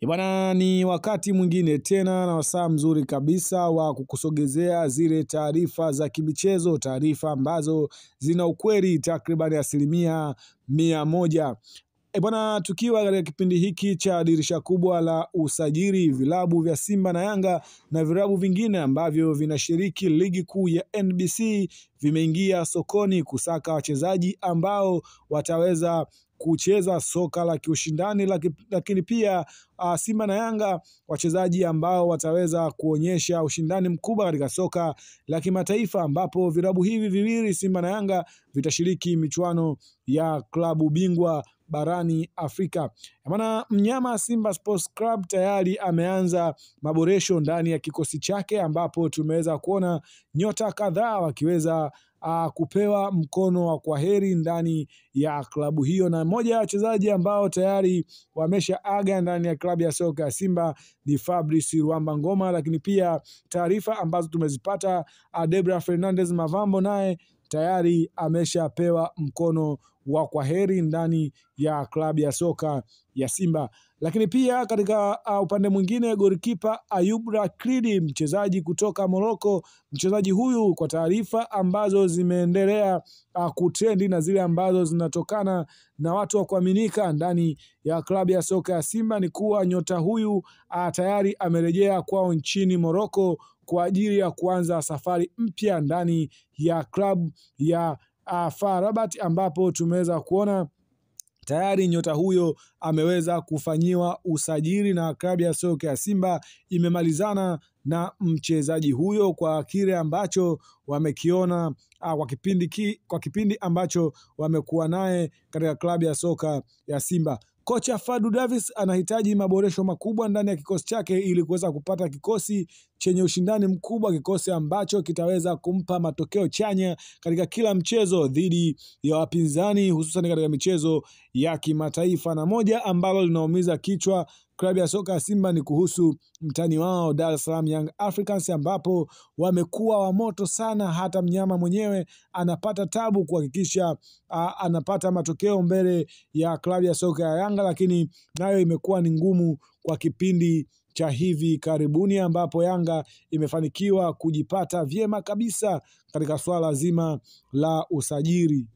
Bwana, ni wakati mwingine tena na wasaa mzuri kabisa wa kukusogezea zile taarifa za kimichezo, taarifa ambazo zina ukweli takriban 100%. Bwana, tukiwa katika kipindi hiki cha dirisha kubwa la usajili, vilabu vya Simba na Yanga na vilabu vingine ambavyo vinashiriki ligi kuu ya NBC vimeingia sokoni kusaka wachezaji ambao wataweza kucheza soka la kiushindani, lakini pia Simba na Yanga wachezaji ambao wataweza kuonyesha ushindani mkubwa katika soka la kimataifa, ambapo vilabu hivi viwili Simba na Yanga vitashiriki michuano ya klabu bingwa barani Afrika. Maana mnyama Simba Sports Club tayari ameanza maboresho ndani ya kikosi chake, ambapo tumeweza kuona nyota kadhaa wakiweza kupewa mkono wa kwaheri ndani ya klabu hiyo, na mmoja ya wachezaji ambao tayari wamesha aga ndani ya klabu ya soka ya Simba ni Fabrice Ruamba Ngoma. Lakini pia taarifa ambazo tumezipata, Debra Fernandez Mavambo naye tayari ameshapewa mkono wa kwaheri ndani ya klabu ya soka ya Simba. Lakini pia katika upande mwingine, golikipa Ayub Rakridi, mchezaji kutoka Morocco, mchezaji huyu kwa taarifa ambazo zimeendelea kutrendi na zile ambazo zinatokana na watu wa kuaminika ndani ya klabu ya soka ya Simba ni kuwa nyota huyu tayari amerejea kwao nchini Morocco kwa ajili ya kuanza safari mpya ndani ya klabu ya FAR Rabat, ambapo tumeweza kuona tayari nyota huyo ameweza kufanyiwa usajili na klabu ya soka ya Simba imemalizana na mchezaji huyo kwa kile ambacho wamekiona kwa kipindi ambacho wamekuwa naye katika klabu ya soka ya Simba. Kocha Fadu Davis anahitaji maboresho makubwa ndani ya kikosi chake ili kuweza kupata kikosi chenye ushindani mkubwa, kikosi ambacho kitaweza kumpa matokeo chanya katika kila mchezo dhidi ya wapinzani, hususan katika michezo ya kimataifa. Na moja ambalo linaumiza kichwa klabu ya soka ya Simba ni kuhusu mtani wao Dar es Salaam Young Africans, ambapo wamekuwa wa moto sana, hata mnyama mwenyewe anapata tabu kuhakikisha anapata matokeo mbele ya klabu ya soka ya Yanga, lakini nayo imekuwa ni ngumu kwa kipindi cha hivi karibuni, ambapo Yanga imefanikiwa kujipata vyema kabisa katika swala zima la usajili.